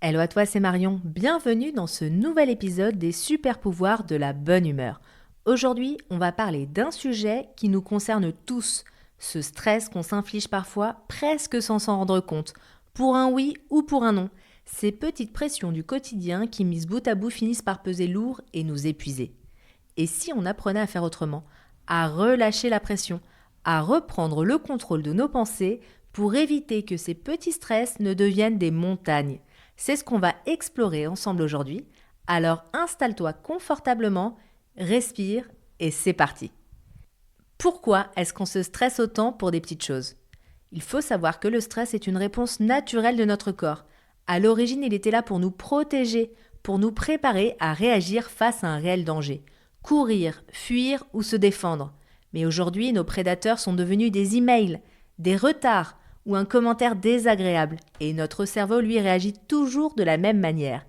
Hello à toi, c'est Marion. Bienvenue dans ce nouvel épisode des super pouvoirs de la bonne humeur. Aujourd'hui, on va parler d'un sujet qui nous concerne tous, ce stress qu'on s'inflige parfois presque sans s'en rendre compte, pour un oui ou pour un non. Ces petites pressions du quotidien qui, mises bout à bout, finissent par peser lourd et nous épuiser. Et si on apprenait à faire autrement, à relâcher la pression, à reprendre le contrôle de nos pensées pour éviter que ces petits stress ne deviennent des montagnes? C'est ce qu'on va explorer ensemble aujourd'hui. Alors installe-toi confortablement, respire et c'est parti. Pourquoi est-ce qu'on se stresse autant pour des petites choses? Il faut savoir que le stress est une réponse naturelle de notre corps. À l'origine, il était là pour nous protéger, pour nous préparer à réagir face à un réel danger. Courir, fuir ou se défendre. Mais aujourd'hui, nos prédateurs sont devenus des emails, des retards ou un commentaire désagréable. Et notre cerveau, lui, réagit toujours de la même manière.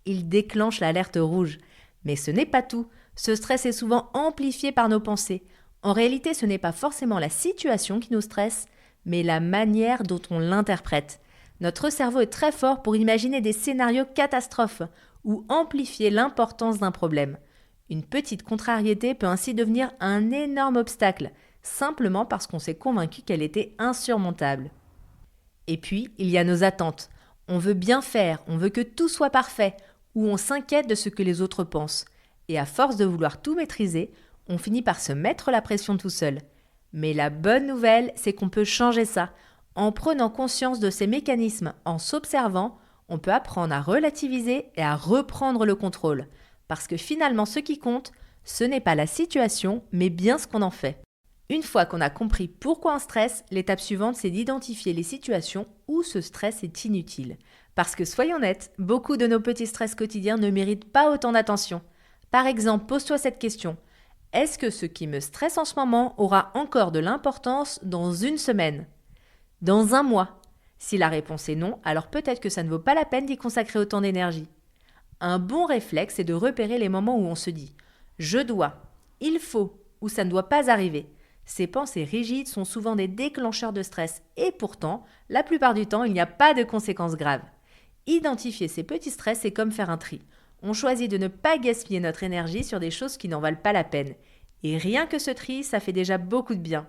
Il déclenche l'alerte rouge. Mais ce n'est pas tout. Ce stress est souvent amplifié par nos pensées. En réalité, ce n'est pas forcément la situation qui nous stresse, mais la manière dont on l'interprète. Notre cerveau est très fort pour imaginer des scénarios catastrophes ou amplifier l'importance d'un problème. Une petite contrariété peut ainsi devenir un énorme obstacle, simplement parce qu'on s'est convaincu qu'elle était insurmontable. Et puis, il y a nos attentes. On veut bien faire, on veut que tout soit parfait, ou on s'inquiète de ce que les autres pensent. Et à force de vouloir tout maîtriser, on finit par se mettre la pression tout seul. Mais la bonne nouvelle, c'est qu'on peut changer ça. En prenant conscience de ces mécanismes, en s'observant, on peut apprendre à relativiser et à reprendre le contrôle. Parce que finalement, ce qui compte, ce n'est pas la situation, mais bien ce qu'on en fait. Une fois qu'on a compris pourquoi on stresse, l'étape suivante, c'est d'identifier les situations où ce stress est inutile. Parce que soyons honnêtes, beaucoup de nos petits stress quotidiens ne méritent pas autant d'attention. Par exemple, pose-toi cette question. Est-ce que ce qui me stresse en ce moment aura encore de l'importance dans une semaine? Dans un mois? Si la réponse est non, alors peut-être que ça ne vaut pas la peine d'y consacrer autant d'énergie. Un bon réflexe est de repérer les moments où on se dit « je dois »,« il faut » ou « ça ne doit pas arriver ». Ces pensées rigides sont souvent des déclencheurs de stress et pourtant, la plupart du temps, il n'y a pas de conséquences graves. Identifier ces petits stress, c'est comme faire un tri. On choisit de ne pas gaspiller notre énergie sur des choses qui n'en valent pas la peine. Et rien que ce tri, ça fait déjà beaucoup de bien.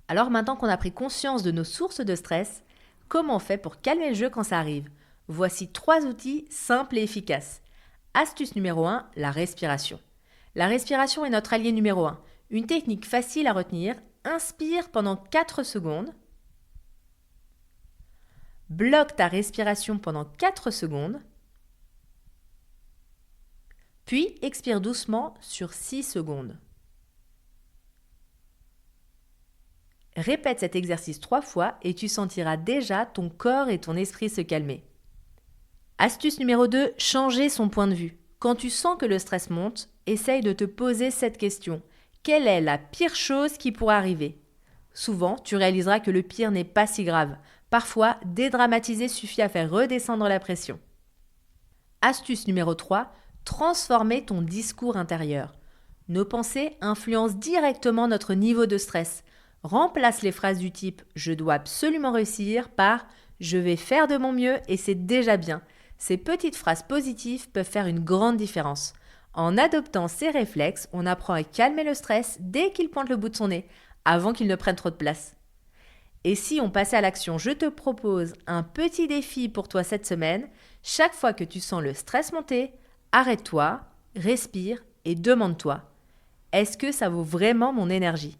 Alors maintenant qu'on a pris conscience de nos sources de stress, comment on fait pour calmer le jeu quand ça arrive? Voici 3 outils simples et efficaces. Astuce numéro 1, la respiration. La respiration est notre allié numéro 1. Une technique facile à retenir, inspire pendant 4 secondes. Bloque ta respiration pendant 4 secondes. Puis expire doucement sur 6 secondes. Répète cet exercice 3 fois et tu sentiras déjà ton corps et ton esprit se calmer. Astuce numéro 2, changer son point de vue. Quand tu sens que le stress monte, essaye de te poser cette question. Quelle est la pire chose qui pourrait arriver? Souvent, tu réaliseras que le pire n'est pas si grave. Parfois, dédramatiser suffit à faire redescendre la pression. Astuce numéro 3, transformer ton discours intérieur. Nos pensées influencent directement notre niveau de stress. Remplace les phrases du type « je dois absolument réussir » par « je vais faire de mon mieux et c'est déjà bien ». Ces petites phrases positives peuvent faire une grande différence. En adoptant ces réflexes, on apprend à calmer le stress dès qu'il pointe le bout de son nez, avant qu'il ne prenne trop de place. Et si on passait à l'action, je te propose un petit défi pour toi cette semaine. Chaque fois que tu sens le stress monter, arrête-toi, respire et demande-toi « Est-ce que ça vaut vraiment mon énergie ?»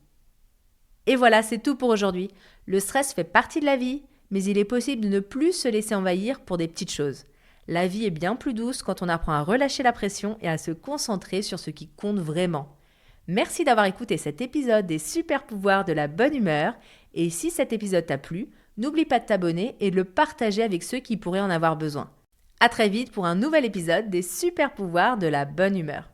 Et voilà, c'est tout pour aujourd'hui. Le stress fait partie de la vie, mais il est possible de ne plus se laisser envahir pour des petites choses. La vie est bien plus douce quand on apprend à relâcher la pression et à se concentrer sur ce qui compte vraiment. Merci d'avoir écouté cet épisode des super pouvoirs de la bonne humeur. Et si cet épisode t'a plu, n'oublie pas de t'abonner et de le partager avec ceux qui pourraient en avoir besoin. À très vite pour un nouvel épisode des super pouvoirs de la bonne humeur.